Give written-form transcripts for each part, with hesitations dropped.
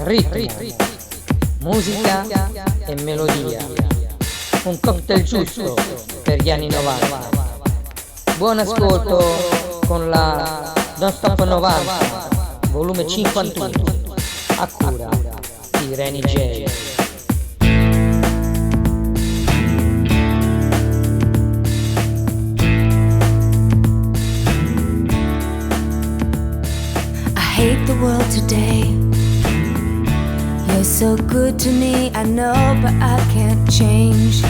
ritmo, musica e melodia. Un cocktail giusto per gli anni 90. Buon ascolto con la Don't Stop 90, volume 51, a cura di Reny Jay. I hate the world today. You're so good to me, I know, but I can't change.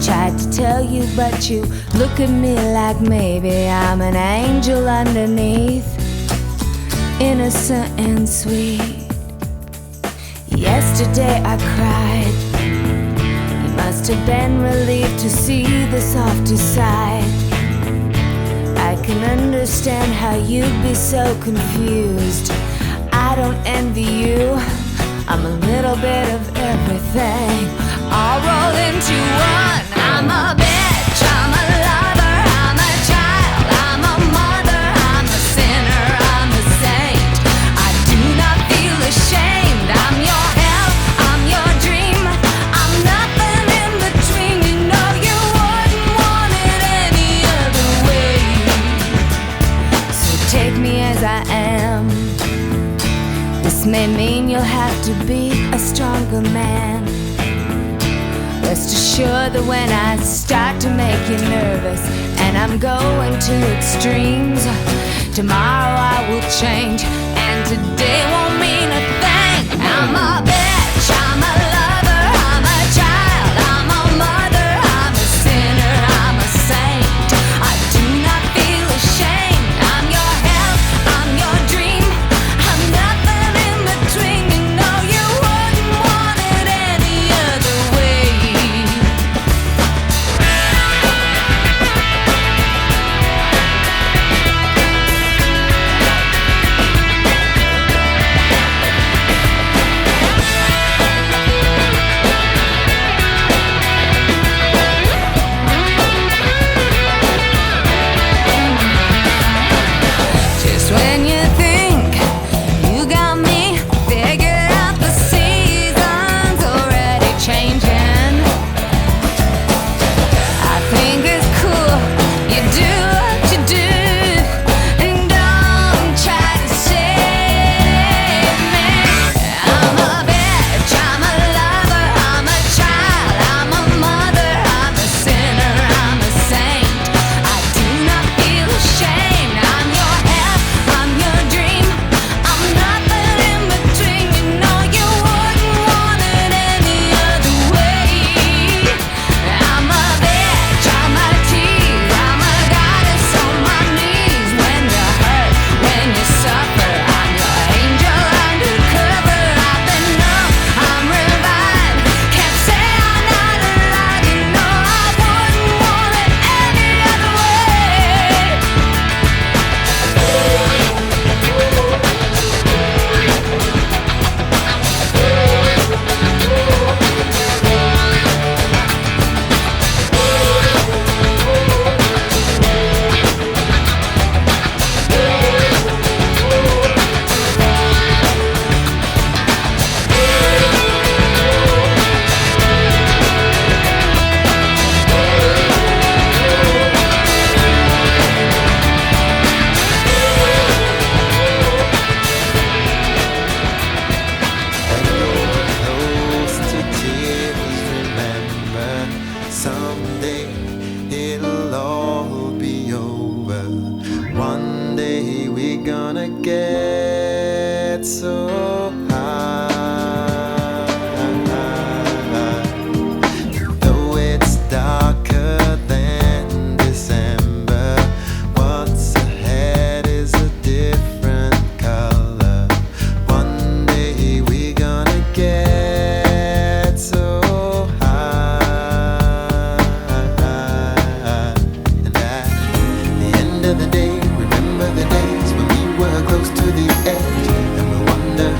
Tried to tell you, but you look at me like maybe I'm an angel underneath, innocent and sweet. Yesterday I cried. You must have been relieved to see the softer side. I can understand how you'd be so confused. I don't envy you. I'm a little bit of everything, all rolled into one. I'm a bitch, I'm a lover, I'm a child, I'm a mother, I'm a sinner, I'm a saint. I do not feel ashamed. I'm your hell, I'm your dream, I'm nothing in between. You know you wouldn't want it any other way. So take me as I am. This may mean you'll have to be a stronger man. Rest assured that when I start to make you nervous and I'm going to extremes, tomorrow I will change and today won't mean a thing. I'm a bitch, I'm a lover, I'm a child, I'm a mother, I'm a sinner, I'm a saint. I do not feel ashamed. I'm your hell, I'm your dream, I'm nothing in between. You know you wouldn't want it any other way. Just when you think you got me figured out, the season's already changing. I think it's cool you do what you do, and don't try to save me. I'm a bitch, I'm a lover, I'm a child, I'm a mother, I'm a sinner, I'm a saint. I do not feel ashamed. I'm your hell, I'm your dream, I'm nothing in between. You know you wouldn't want it any other way. I'm a bitch, I'm a tease, I'm a goddess on my knees. When you hurt, when you suffer, I'm your angel undercover. I've been numb, I'm revived, can't say I'm not alive. You know I wouldn't want it any other way. Close to tears, remember, someday it'll all be over. One day we're gonna get so high. Though it's darker than December, what's ahead is a different color. One day we're gonna get so high. And at the end of the day, remember the days when we were close to the edge, and we wonder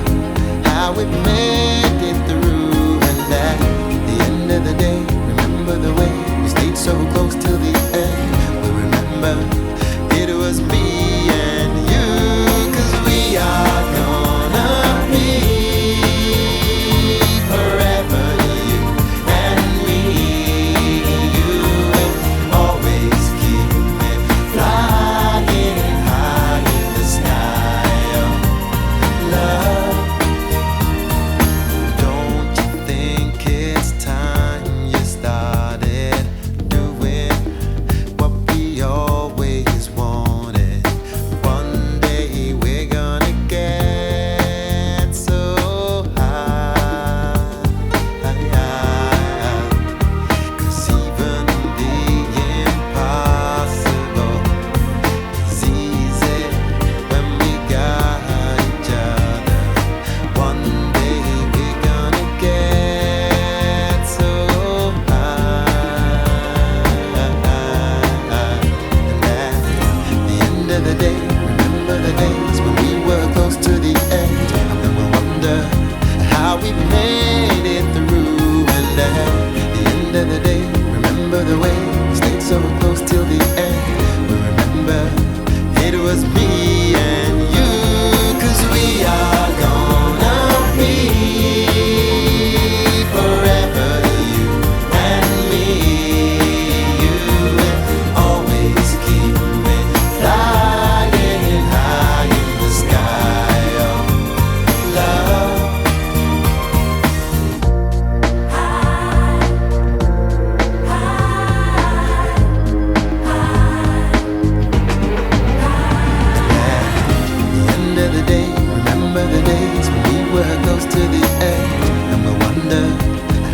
of the day, remember the days when we were close to the edge, and we'll wonder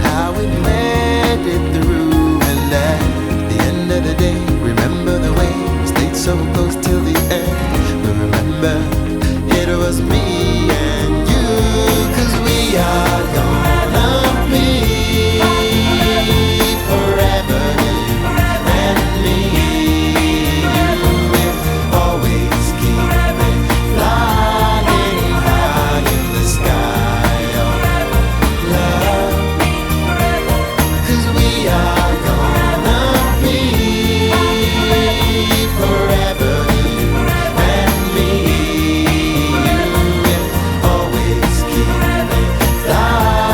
how we made it through. And at the end of the day, remember the way we stayed so close till the end. We'll remember it was me and you, 'cause we are gonna be forever, you and me. We'll always keep it flying high in the sky of love, 'cause we are gonna be forever, you and me. We'll always keep it flying.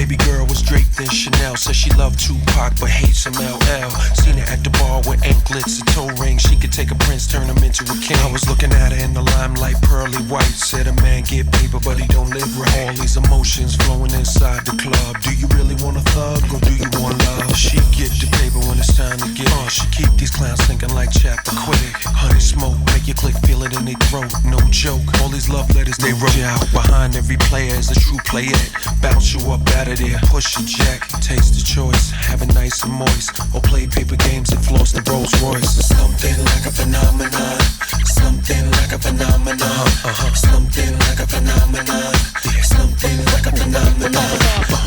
baby girl was draped in Chanel. Said she loved Tupac but hates some LL. Seen her at the bar with anklets and toe rings. She could take a prince, turn him into a king. I was looking at her in the limelight, pearly white. Said a man get paper but he don't live right. All these emotions flowing inside the club. Do you really want a thug or do you want love? She get the paper when it's time to get she keep these clowns thinking like chapter quick. Honey smoke, make you click, feel it in their throat. No joke, all these love letters they wrote you out. Behind every player is a true playette. Bounce you up out of there, push your jack. Taste the choice, have it nice and moist. Or play paper games and floss the Rolls Royce. Something like a phenomenon. Something like a phenomenon. Something like a phenomenon. Something like a phenomenon.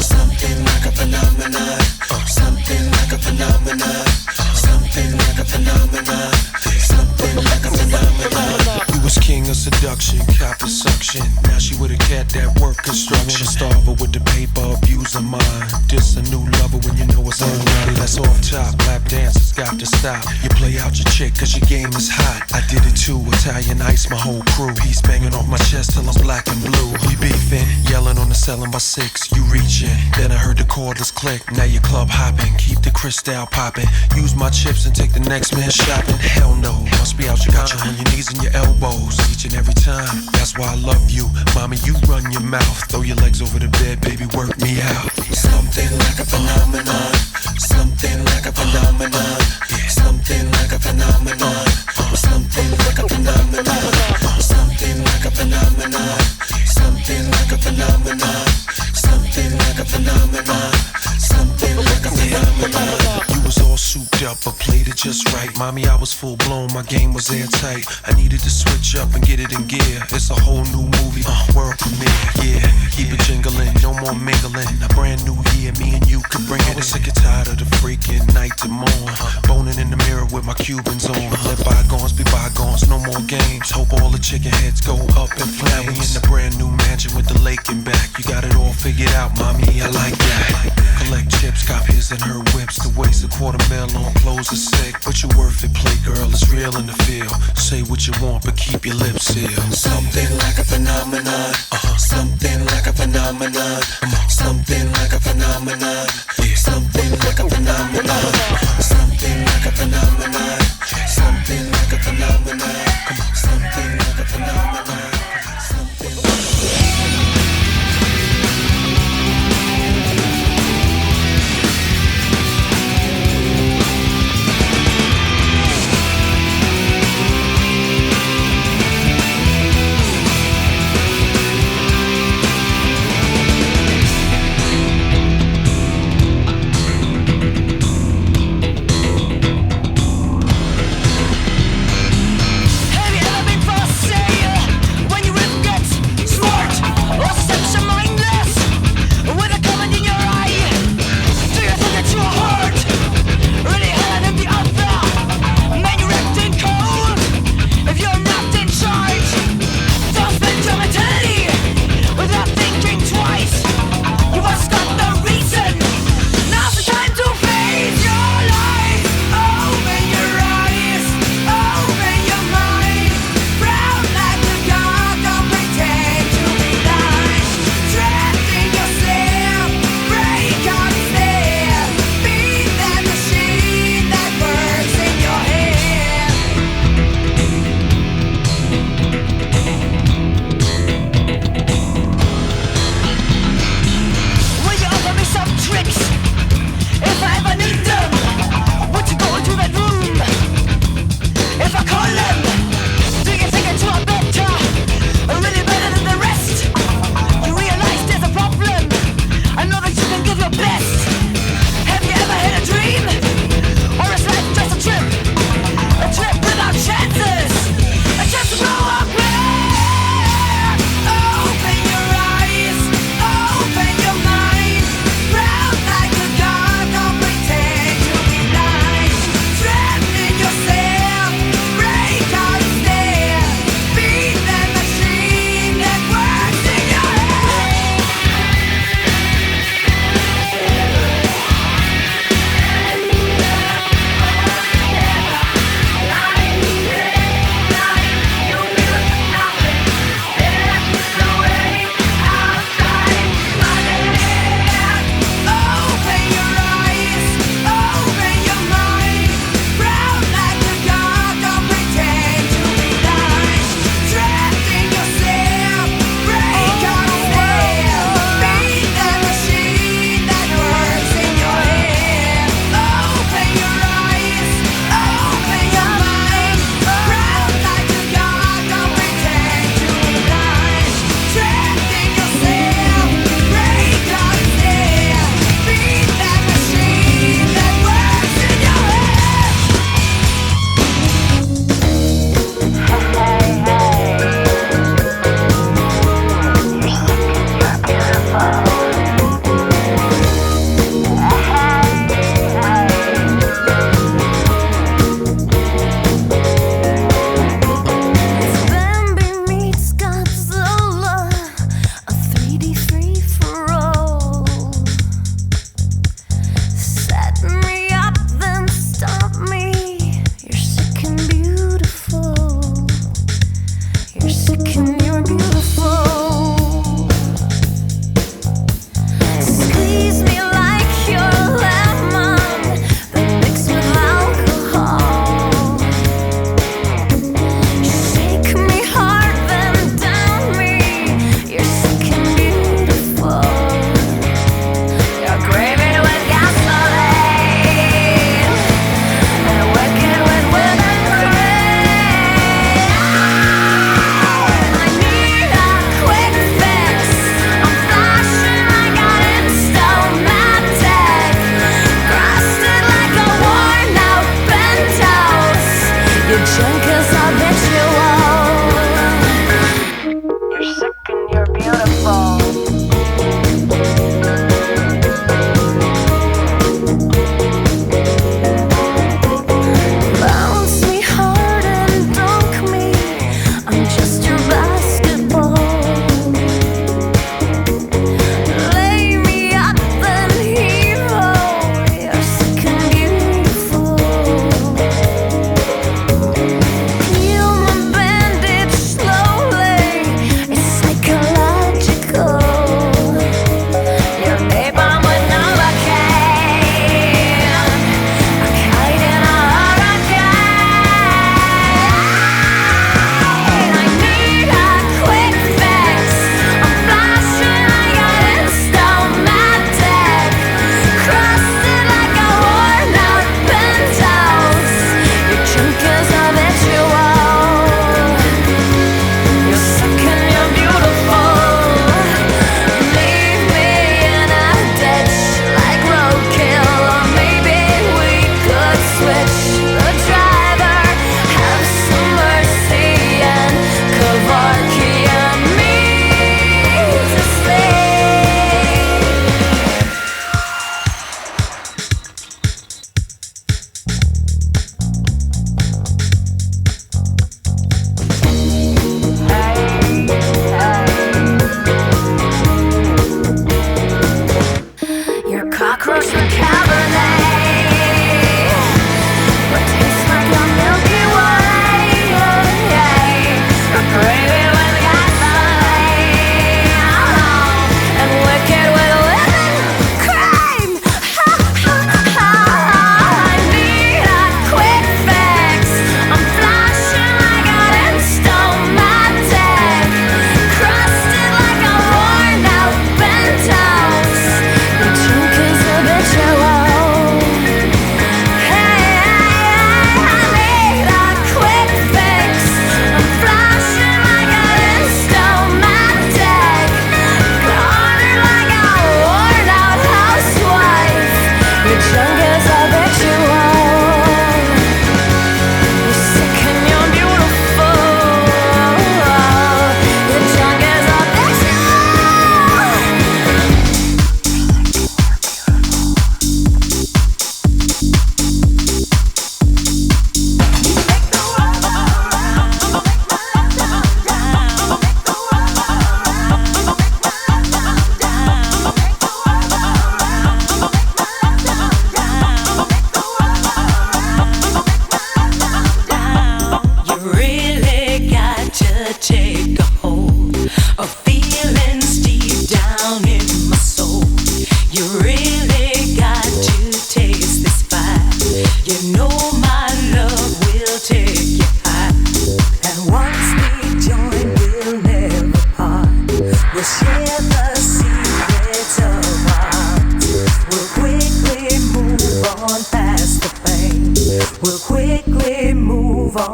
Something like a phenomenon. Something like a phenomenon. Something like a phenomenon. Something like a phenomenon. You was king of seduction, cop of suction. Now she with a cat that work construction. Starve her with the paper, abuse her mind. This a new lover when you know it's online. That's off top, lap dancers got to stop. You play out your chick cause your game is hot. I did it too, Italian ice, my whole crew. He's banging off my chest till I'm black and blue. We beefing, yelling on the ceiling by 6. You reaching, then I heard the cordless click. Now you club hopping, keep the crystal popping. Use my chips and take the next man shopping. Hell no, must be out you got you on your knees and your elbows each and every time. That's why I love you, mommy. You run your mouth, throw your legs over the bed, baby. Work me out. Something like a phenomenon. Something like a phenomenon. Something like a phenomenon. Something like a phenomenon. Something like a phenomenon. Something like a phenomenon. Something like a phenomenon. Something like a phenomenon. You was all souped up, but played it just right. Mommy, I was full blown, my game was airtight. I needed to switch up and get it in gear. It's a whole new movie, world premiere. Yeah, keep it jingling, no more mingling. A brand new year, me and you could bring it. I was sick and tired of the freaking night to morn. Boning in the mirror with my Cubans on. Let bygones be bygones, no more games. Hope all the chicken heads go up in flames. Now we in the brand new mansion with the lake in back. You got it all figured out, mommy, I like that. Collect chips, cop his and her whips. To waste $250,000 on clothes is sick, but you worth it, play girl, it's real in the field. Say what you want, but keep your lips sealed. Something like a phenomenon. Something like a phenomenon. Something like a phenomenon. Something like a phenomenon. Something like a phenomenon. Something like a phenomenon. Something like a phenomenon.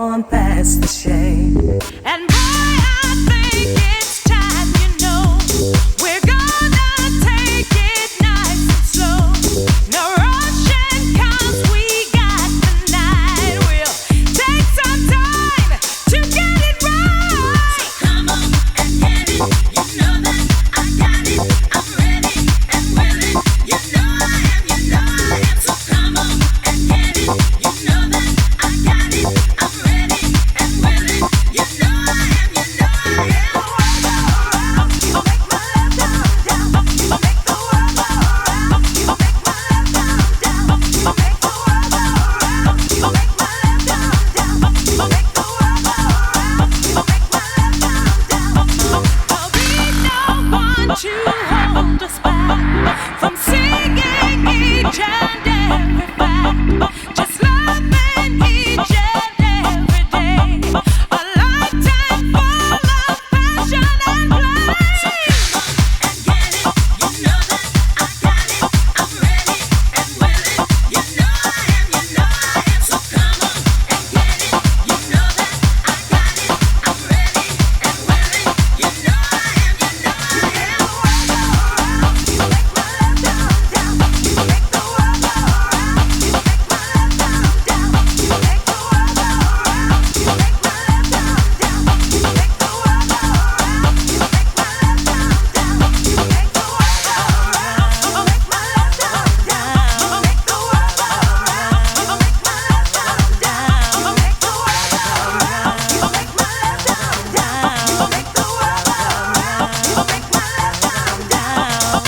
on past the shame. And boy, I think it's time, you know, we're gonna take it nice and slow. No rushing 'cause we got the night. We'll take some time to get it right. So come on and get it. You know that I got it. I'm ready and willing. You know I am, you know I am. So come on and get it. You know that I got it. I'm ready and willing. You know I am, you know I am. You make my love down, down. You make the world go round. You make my love down, down. You make the world go round. You make my love down, down. You make the world go round. You make my love down, down. There'll be no one to hold us back from singing each and every fact. Just loving each and every day. A lifetime full of passion and play. So come on and get it. You know that I got it. I'm ready and willing. You know I am, you know I am. So come on and get it. You know that I got it. I'm ready and willing. You know I am, you know I am. You make my love down, down. You make the world go round. You make my love down, down. You make the world go round. You make my love down, down. You make the world go round. You make my love down, down. You make the world go round. You make my love down, down. You make the world go round. You make my love down, down. You make the world go round. You make my love down, down. You make the world go round. You make my love down, down.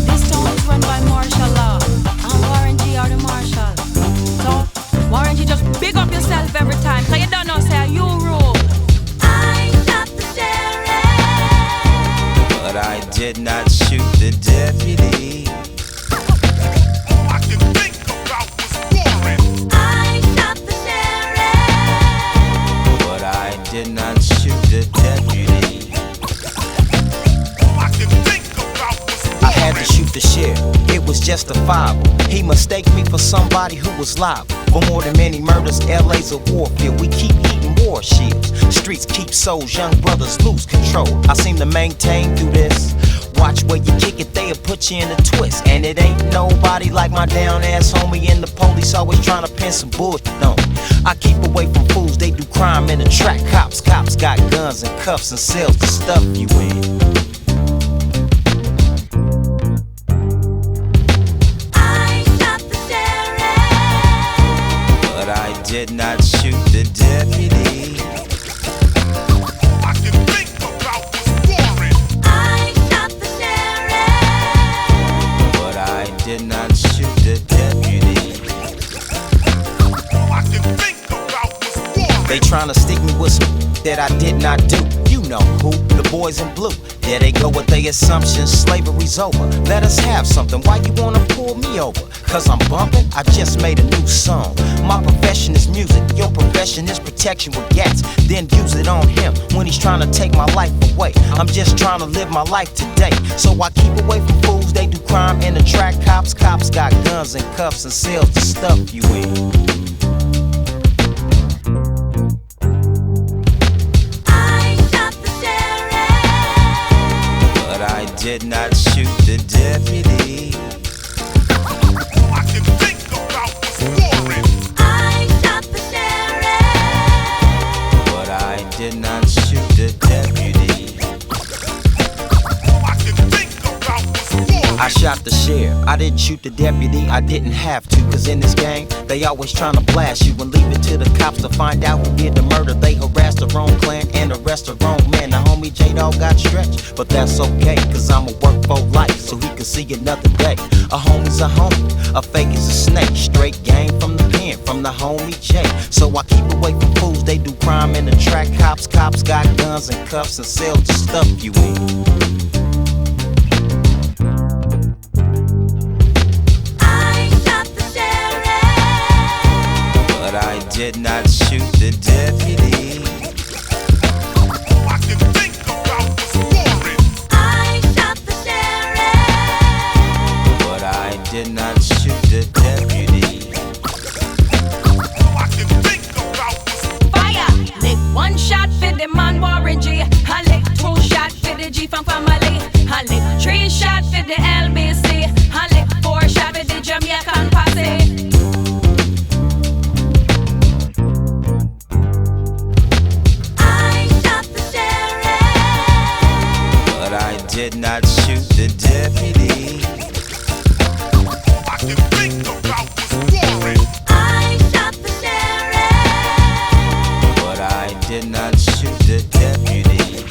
This town is run by martial law. And Warren G are the marshal. So, Warren G, just big up yourself every time. Cause you don't know, say, you rule. I shot the sheriff. But I did not shoot the deputy. I shot the sheriff. But I did not shoot the deputy. I had to shoot the sheriff. It was justifiable. He mistaked me for somebody who was liable. For more than many murders, LA's a warfield. We keep heating war shields. Streets keep souls, young brothers lose control. I seem to maintain through this. Watch where you kick it, they'll put you in a twist. And it ain't nobody like my down ass homie. And the police always trying to pin some bullshit on me. I keep away from fools, they do crime in the track. Cops got guns and cuffs and cells to stuff you in. I shot the sheriff. But I did not shoot the deputy. I shot the sheriff. But I did not shoot the deputy. They tryna stick me with some that I did not do. You know who, the boys in blue. There they go with their assumptions, slavery's over. Let us have something, why you wanna pull me over? Cause I'm bumping, I just made a new song. My profession is music, your profession is protection with gats. Then use it on him when he's trying to take my life away. I'm just trying to live my life today. So I keep away from fools, they do crime in the track. Cops got guns and cuffs and cells to stuff you in. Did not shoot the deputy. I shot the sheriff. But I did not shoot the deputy. I shot the sheriff, I didn't shoot the deputy, I didn't have to. Cause in this game, they always tryna blast you and leave it to the cops to find out who did the murder. They harassed the wrong clan and arrest the wrong man. The homie J-Dog got stretched, but that's okay. Cause I'ma work for life so he can see another day. A homie's a homie, a fake is a snake. Straight game from the pen, from the homie Jay. So I keep away from fools, they do crime in the track. Cops got guns and cuffs and sell the stuff you in. I did not shoot the deputy. All I can think about was warrant. I shot the sheriff, But I did not shoot the deputy. All I can think about was Fire! Lick one shot for the man Warren G. I lick two shot for the G from family. I lick three shot for the LBC. I lick four shot for the Jamaican posse. Did not shoot the deputy. all I can think about was warrant. I shot the sheriff, But I did not shoot the deputy.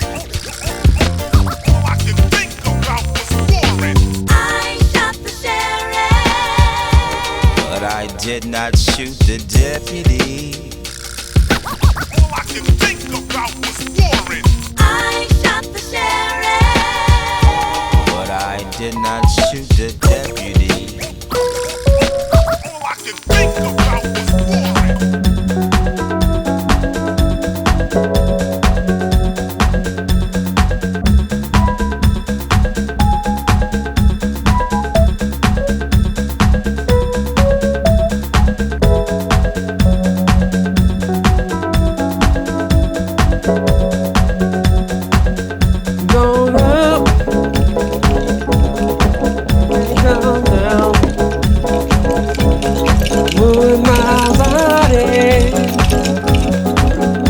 All I can think about was warrant. I shot the sheriff, But I did not shoot the deputy. All I can think about was warrant. I shot the sheriff, But I did not shoot the deputy. All I can think about was warrant. Going up, come down, moving my body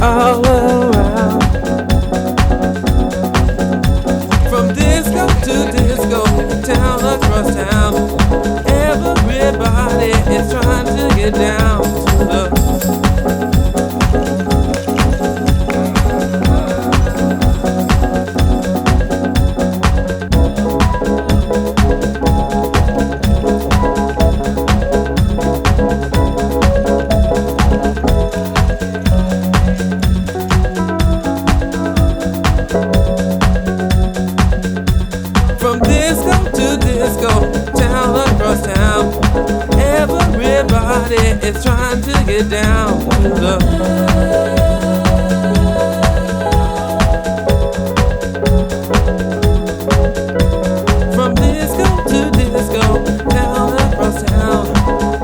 all around. From disco to disco, town across town, everybody is trying to get down to the From disco to disco, town across town, everybody is trying to get down to the From disco to disco, town across town,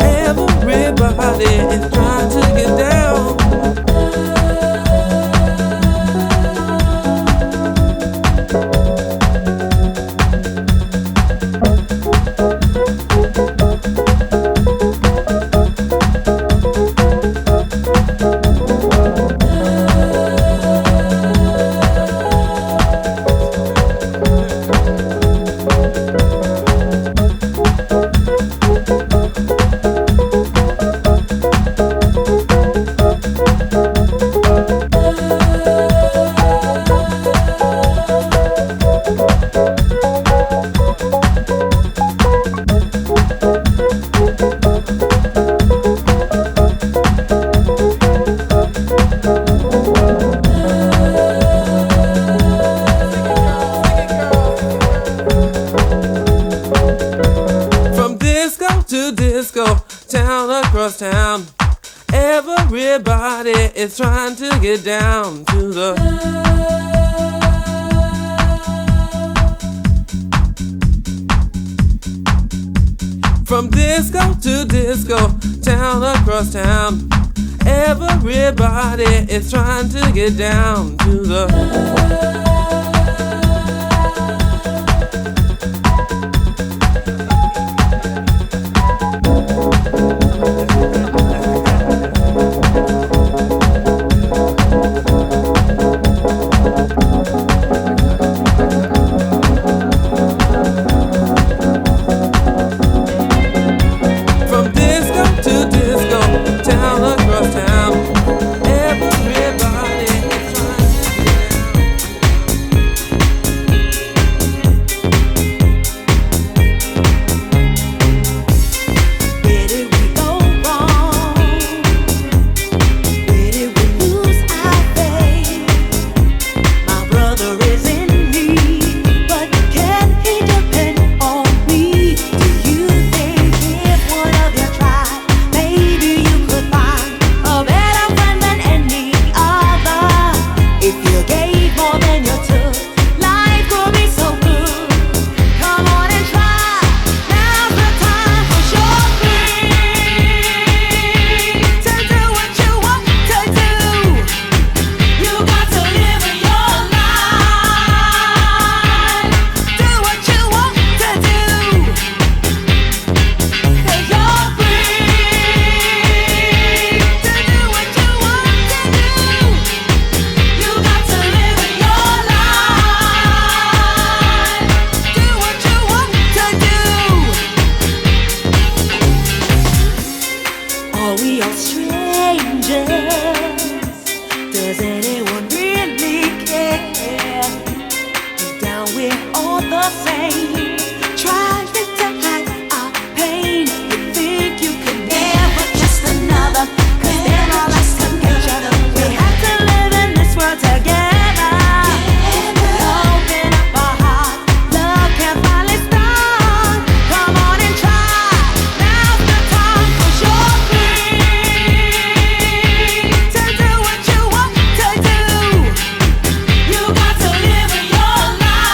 everybody is trying to get down. To disco, town across town, everybody is trying to get down to the From disco to disco, town across town, everybody is trying to get down to the the same. Try to hide our pain. You think you could never trust another, 'cause they're all us together. We have to live in this world together. Open up our heart, love can finally start. Come on and try, now's the time, 'cause you're free to do what you want to do. You got to live in your life.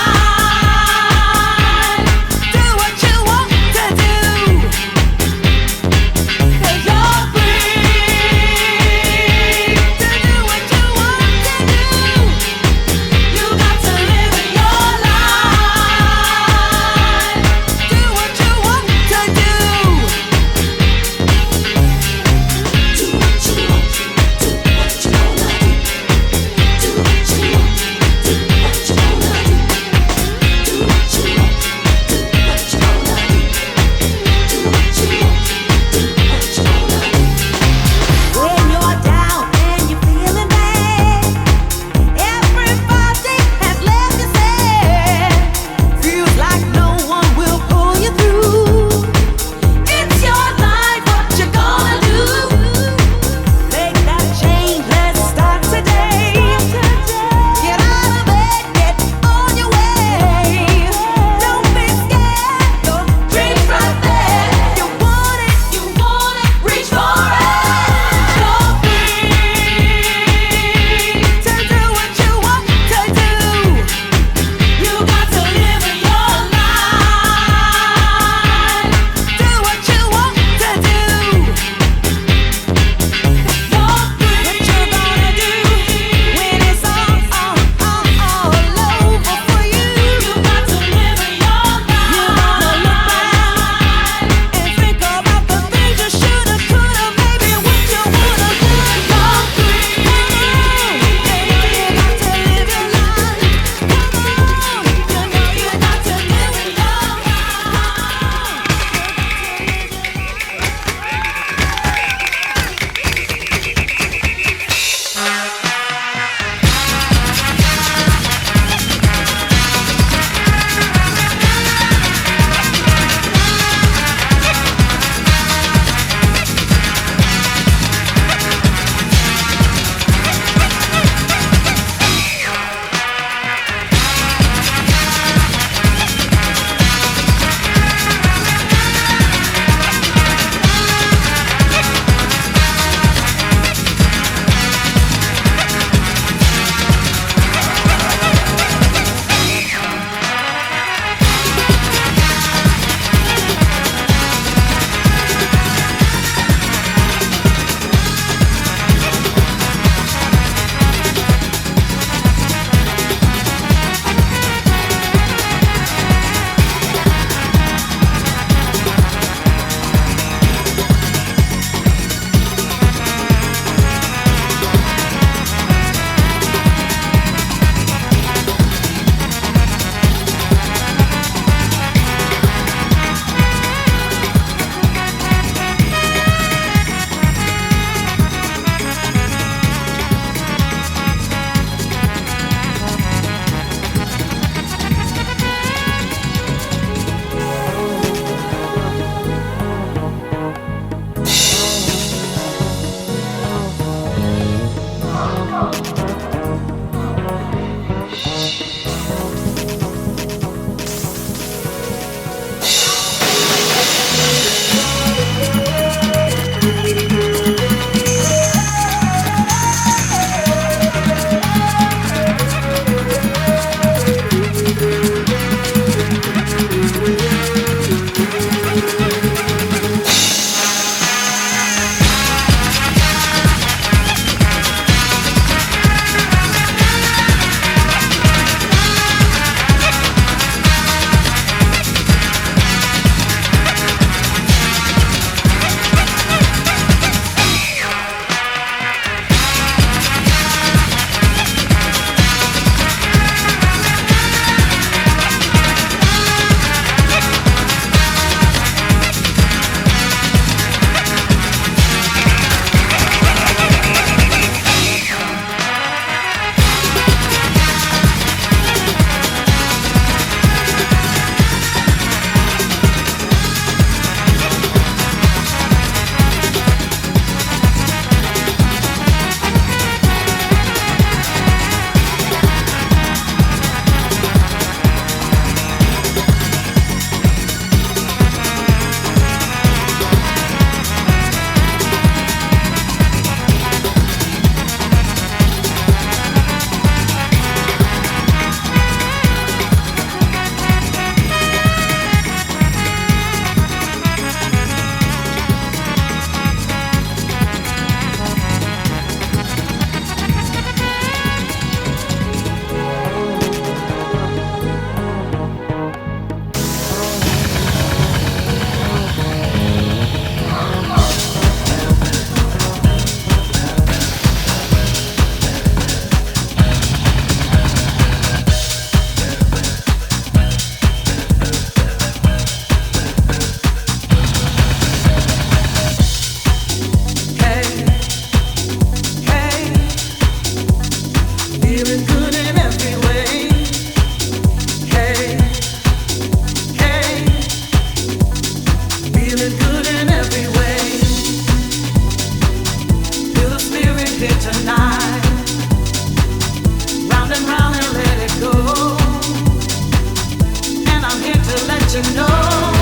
you know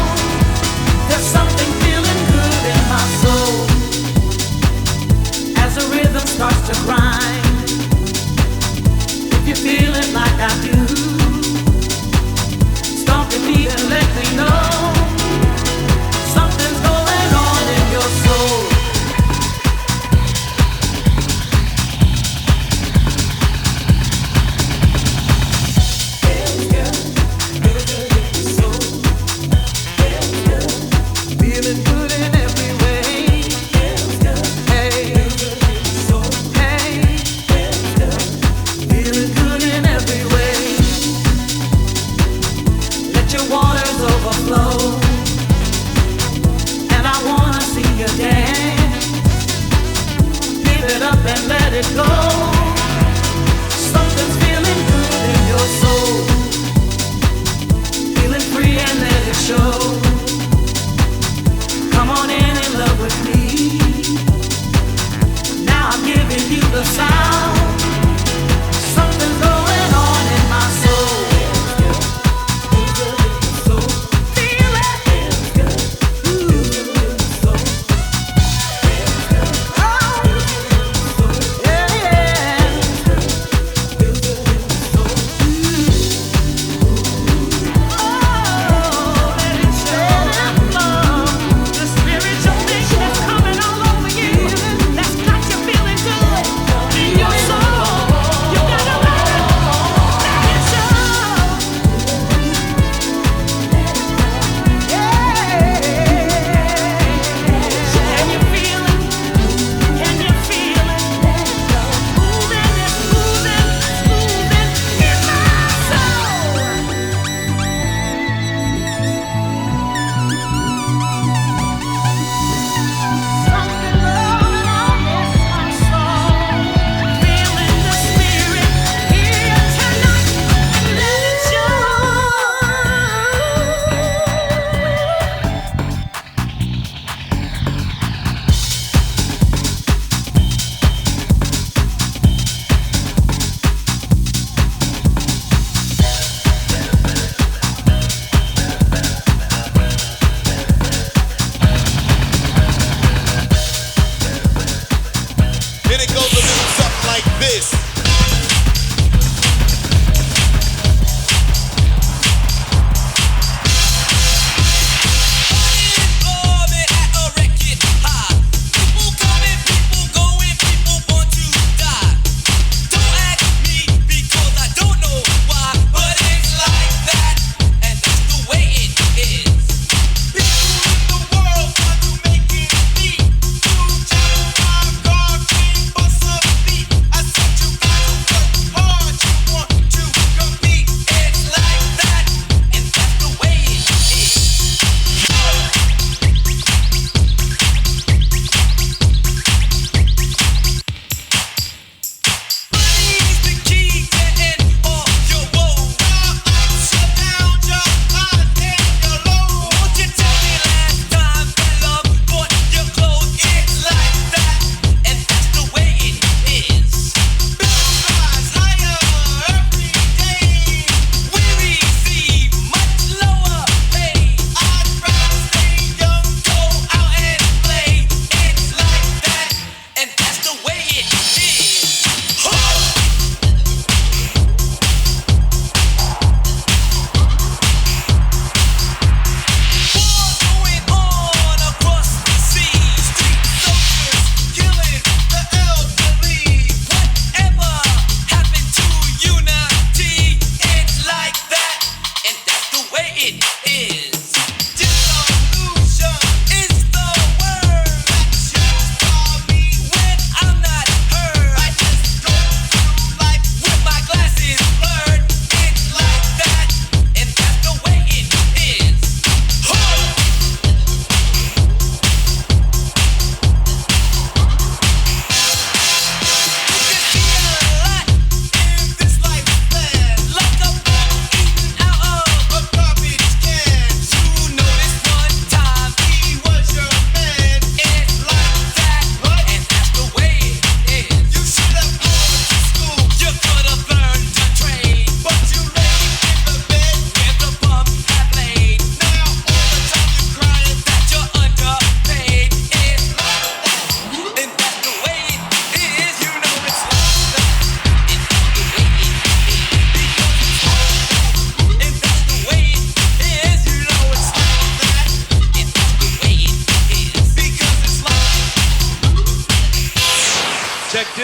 there's something feeling good in my soul as the rhythm starts to grind. If you feel it like I do, stomp your feet and let me know something's going on in your soul. And let it go. Something's feeling good in your soul. Feeling free and let it show. Come on in and love with me. Now I'm giving you the sound. Something's going on in my soul. Feel it.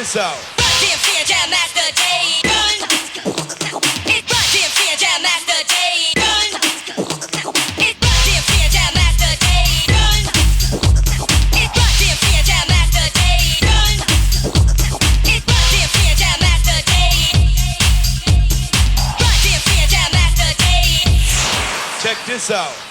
this out. Check this out.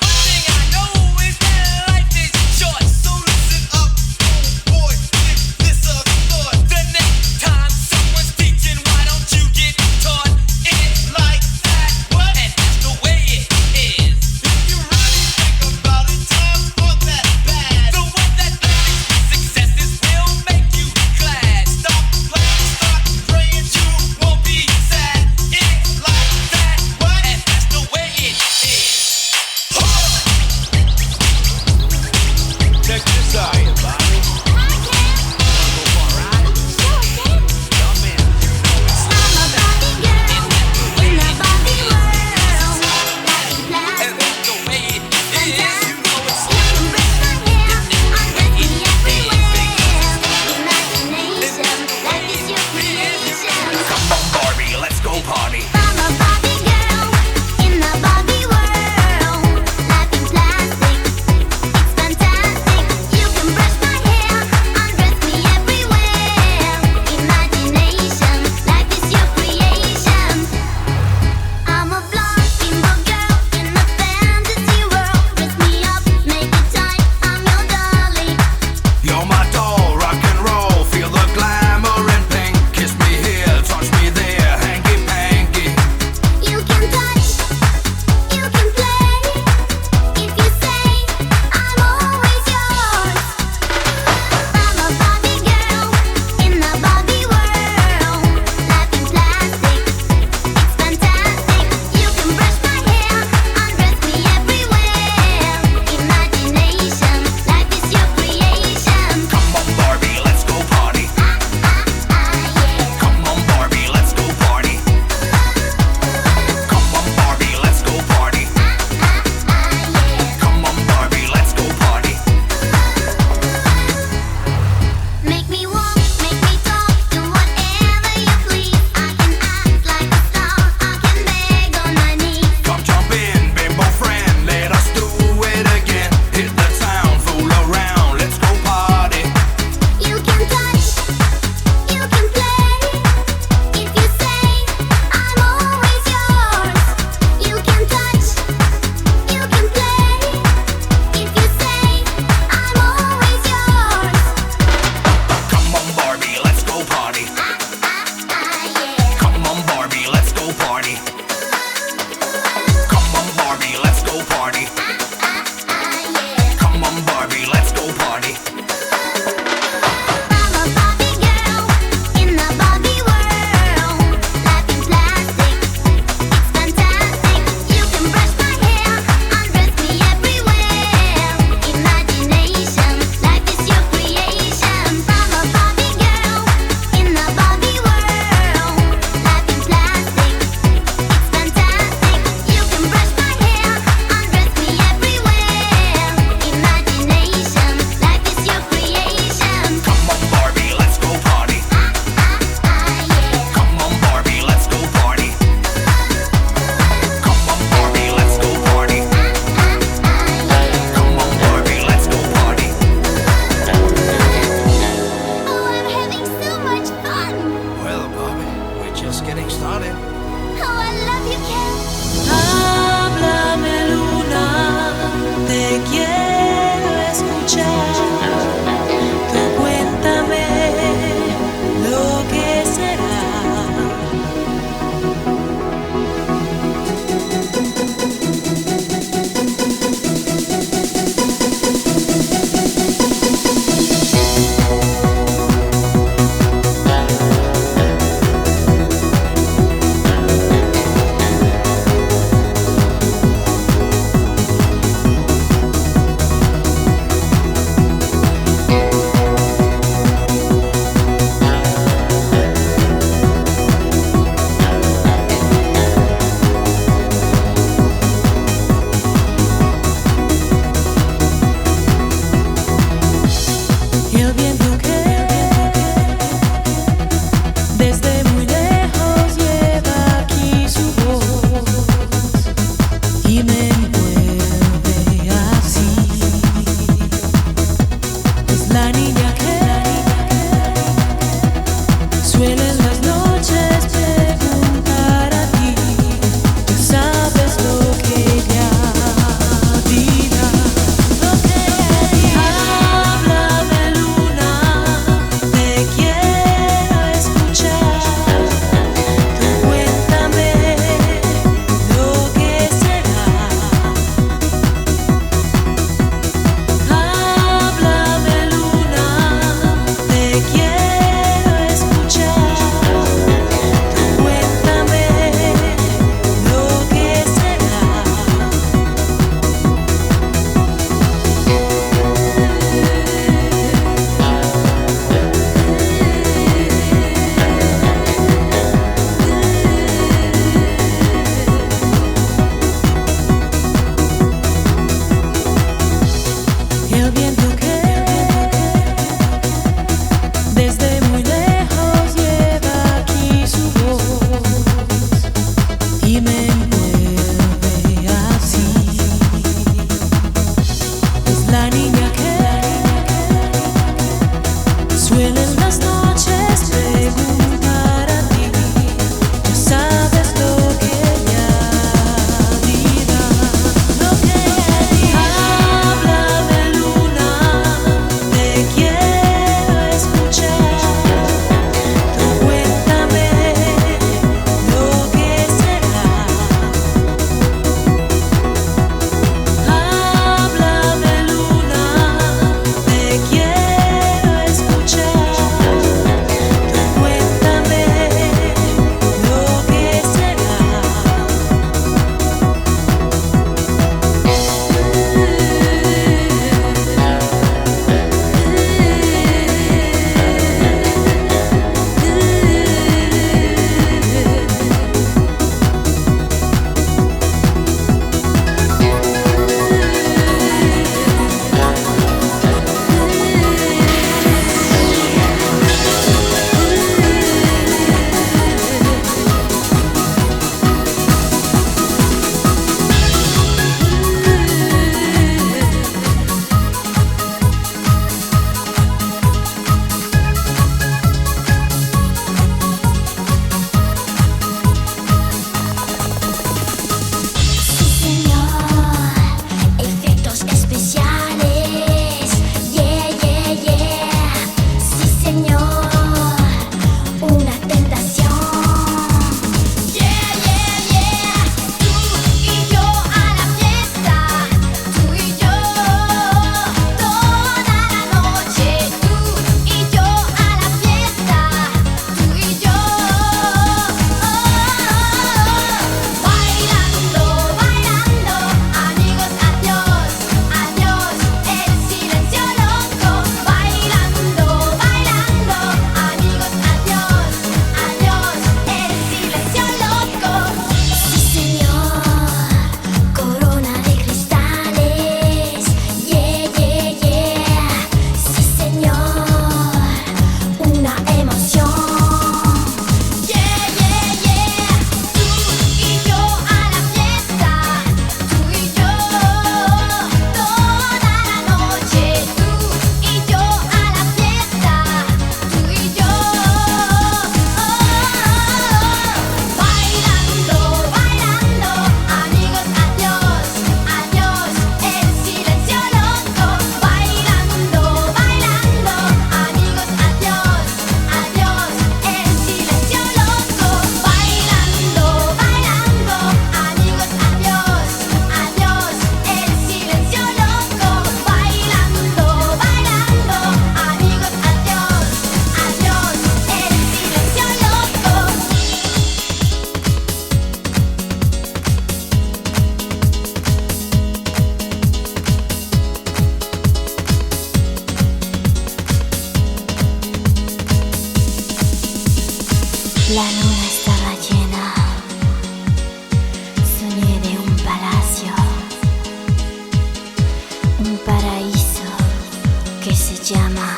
llama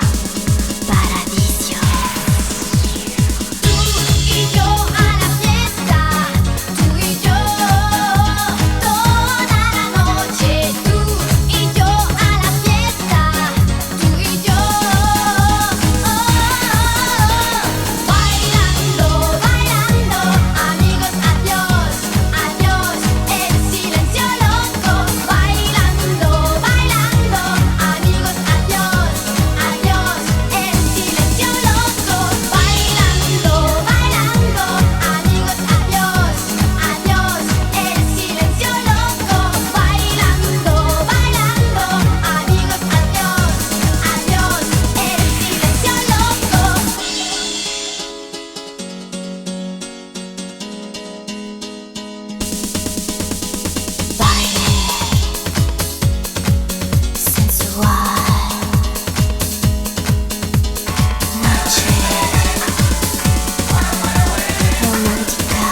Paradiso. Tú y yo a la fiesta, tú y yo toda la noche. Tú y yo a la fiesta, tú y yo bailando, bailando, amigos, adiós, adiós, el silencio loco. Bailando, bailando, amigos, adiós, adiós, el silencio loco. Bailando, bailando, amigos, adiós, adiós, el silencio loco. Bailando, bailando, amigos, adiós, adiós, el silencio loco. Baile sensual, noche romántica,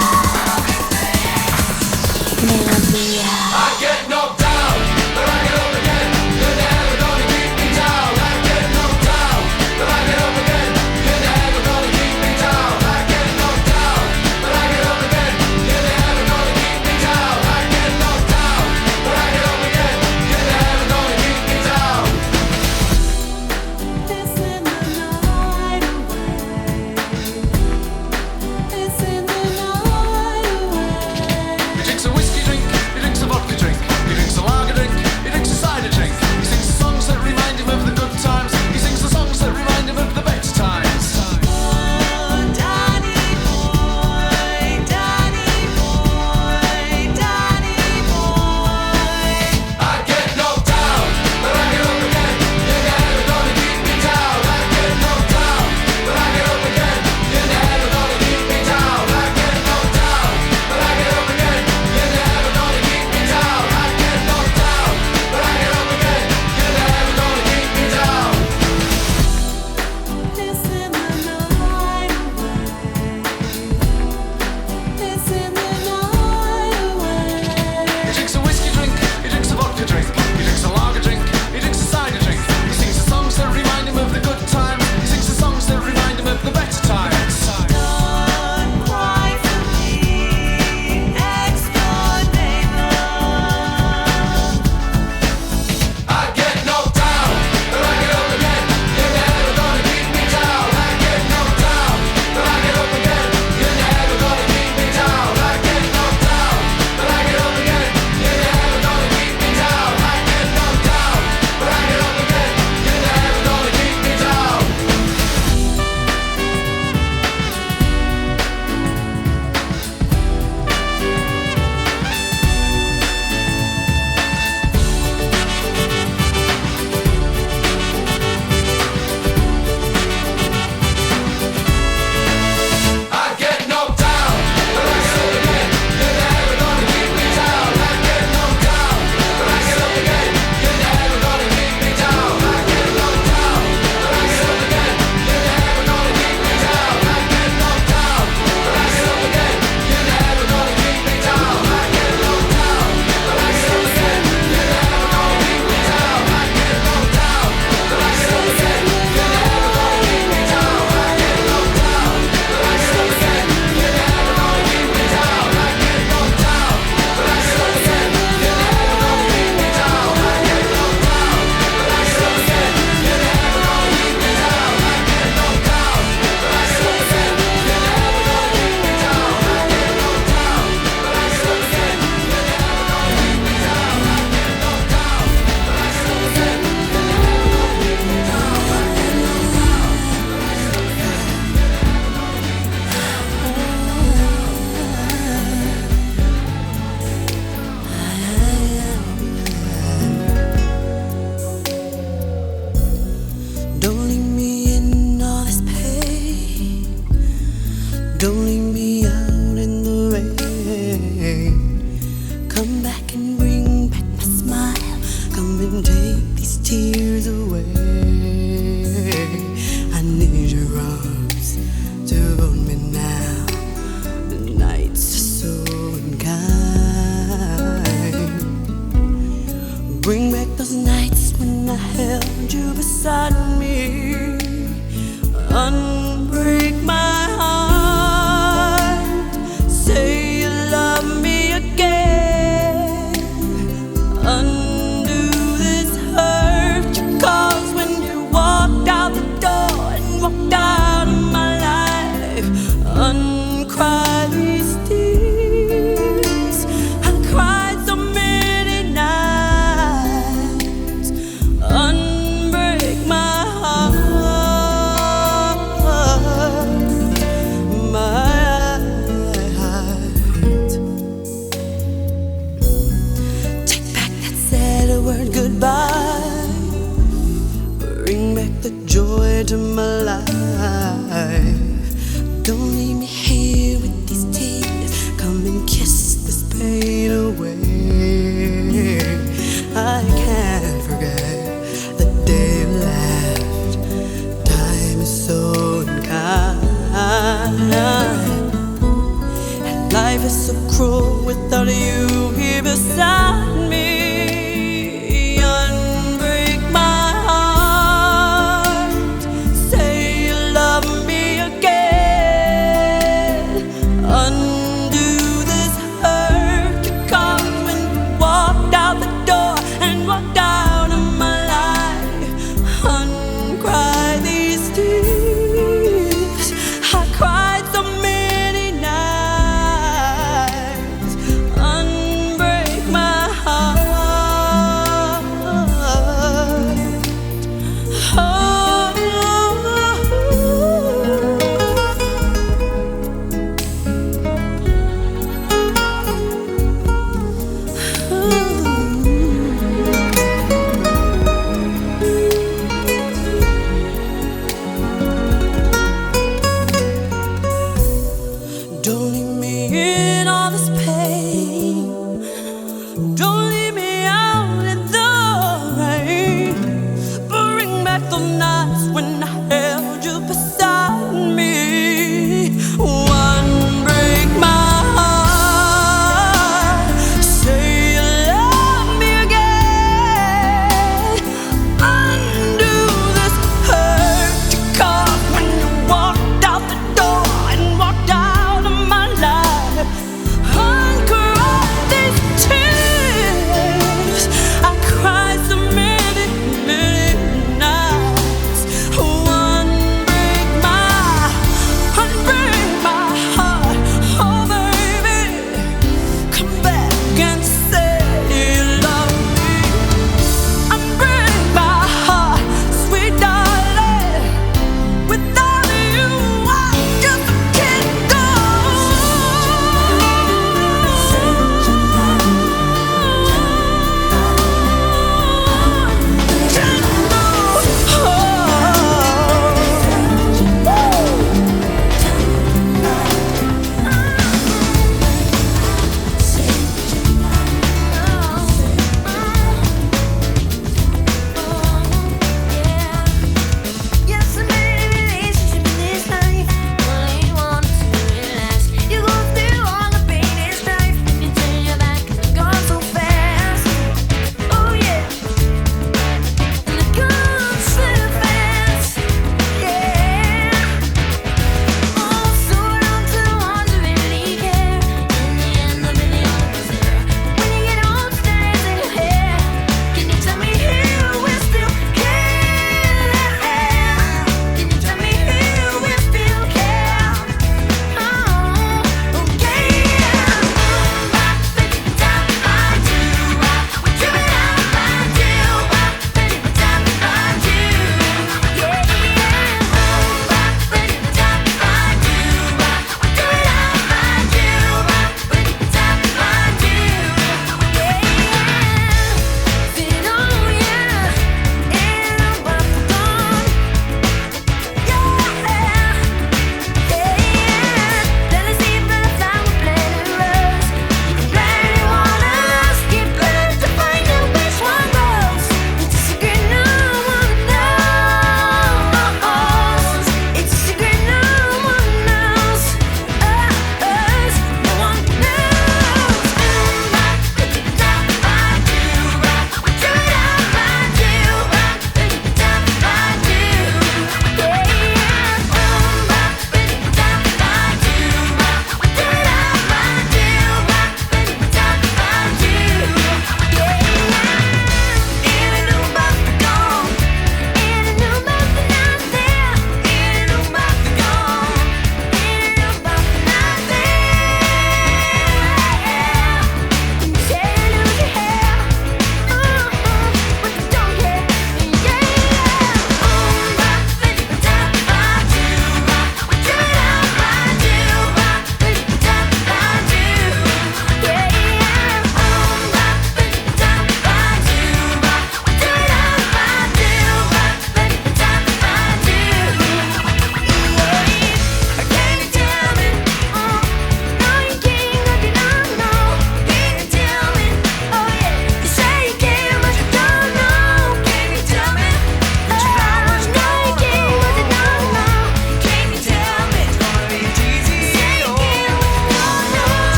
melodía. I get knocked down, but I get up again. You're never gonna keep me down. I get knocked down, but I get up again. You're never gonna keep me down. I get knocked down, but I get up again. You're never gonna keep me down. I get knocked down, but I get up again. You're never gonna keep me down. It's in the night away. It's in the night away. He drinks a whiskey drink, he drinks a vodka drink, he drinks a lager drink, he drinks a cider drink. He sings the songs that remind him of the good times. He sings the songs that remind him of the better times. Oh, Danny boy, Danny boy, Danny boy. I get knocked down, but I get up again. You're never gonna keep me down. I get knocked down, but I get up again. You're never gonna keep me down. I get knocked down, but I get up again. You're never gonna keep me down. I get knocked down, but I get up again. You're never gonna keep me down. It's in the night away. It's in the night away. He drinks a whiskey drink, he drinks a vodka drink, he drinks a lager drink, he drinks a cider drink. He sings the songs that remind him of the good times. He sings the songs that remind him of the better times. Don't cry for me, ex-good neighbor. I get knocked down, but I get up again. You're never gonna keep me down. I get knocked down, but I get up again. You're never gonna keep me down. I get knocked down, but I get up again. You're never gonna keep me down. I get knocked down, but I get up again. You're never gonna keep me down. I get knocked down, but I get up again. You're never gonna keep me down. I get knocked down, but I get up again. You're never gonna keep me down. I get knocked down, but I get up again. You're never gonna keep me down. I get knocked down, but I get up again. You're never gonna keep me down. I get knocked down, but I get up again. You're never gonna keep me down. I get knocked down, but I get up again. You're never gonna keep me down. I get knocked down, but I get up again. You're never gonna keep me down. I get knocked down, but I get up again. You're never gonna keep me down. I get knocked down, but I get up again. You're never gonna keep me down. I get knocked down, but I get up again. You're never gonna keep me down. I get knocked down, but I get up again. You're never gonna keep me down. I get knocked down, but I get up again. You're never gonna keep me down. I get knocked down, but I get up again. Don't leave me in all this pain. Don't leave me out in the rain. Come back and bring back my smile. Come and take these tears away. I need your arms to hold me now. The nights are so unkind. Bring back those nights when I held you beside me. Unbreak my heart. Say you love me again. Undo this hurt you caused when you walked out the door and walked out of my life. Uncry these tears. I cried so many nights. Unbreak my heart, my heart. Take back that sad word goodbye. Bring back the joy to my life. Don't leave me here with these tears. Come and kiss this pain away. I can't forget the day you left. Time is so unkind, and life is so cruel without you here beside me. Unbreak my heart. Say you love me again. Undo this hurt you caused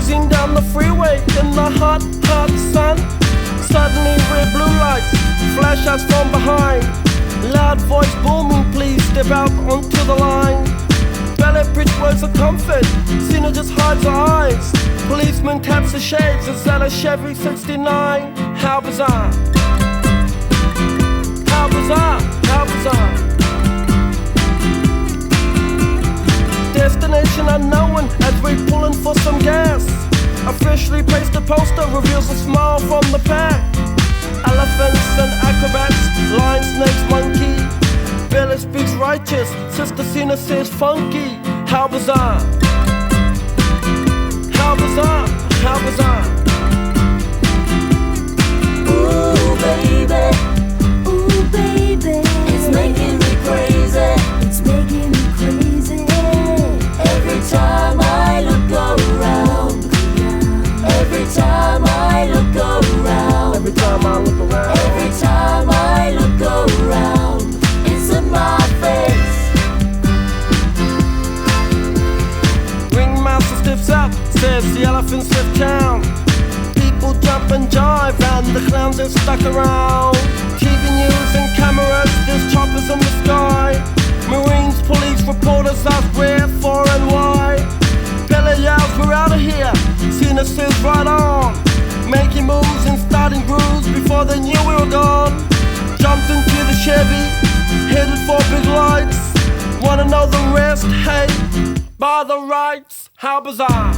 cruising down the freeway in the hot, hot sun. Suddenly red blue lights flash us from behind. Loud voice booming, please step out onto the line. Ballet bridge words of comfort, Cena just hides her eyes. Policeman taps the shades, is that a Chevy 69? How bizarre. How bizarre, how bizarre. Destination unknown as we're pulling for some gas. Officially placed a poster, reveals a smile from the pack. Elephants and acrobats, lion, snakes, monkey. Billy speaks righteous, Sister Cena says funky. How bizarre. How bizarre, how bizarre. Ooh baby, it's making me crazy. It's making me crazy. Every time I look around. Every time I look around. Every time I look around. Every time I look around. It's in my face. Ringmaster stiffs up, says the elephants have town. People jump and jive and the clowns are stuck around. TV news and cameras, there's choppers in the sky. Marines, police, reporters ask where, for and why. Pele yells, we're out of here. Cena says right on. Making moves and starting grooves before they knew we were gone. Jumped into the Chevy, headed for big lights. Wanna know the rest? Hey, by the rights. How bizarre.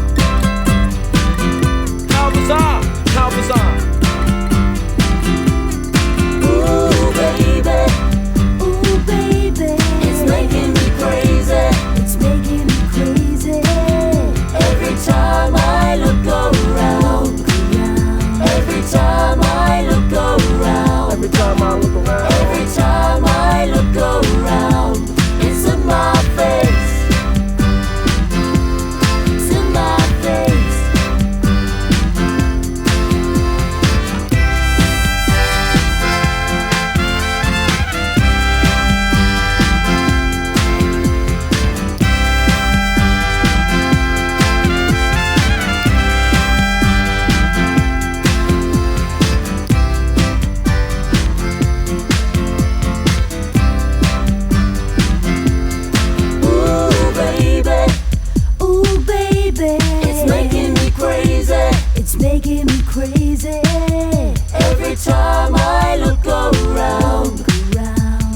How bizarre, how bizarre. Ooh baby, it's making me crazy. It's making me crazy. Every time I look around. Every time I look around. Every time I look around. Every time I look around. It's in my face. It's in my face. It's making me crazy. Every time I look around.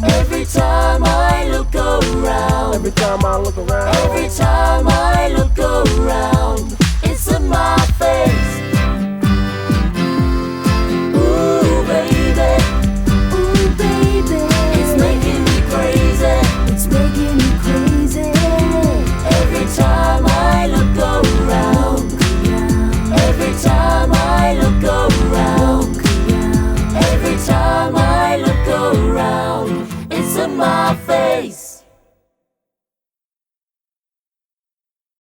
Every time I look around. Every time I look around. Every time I look around.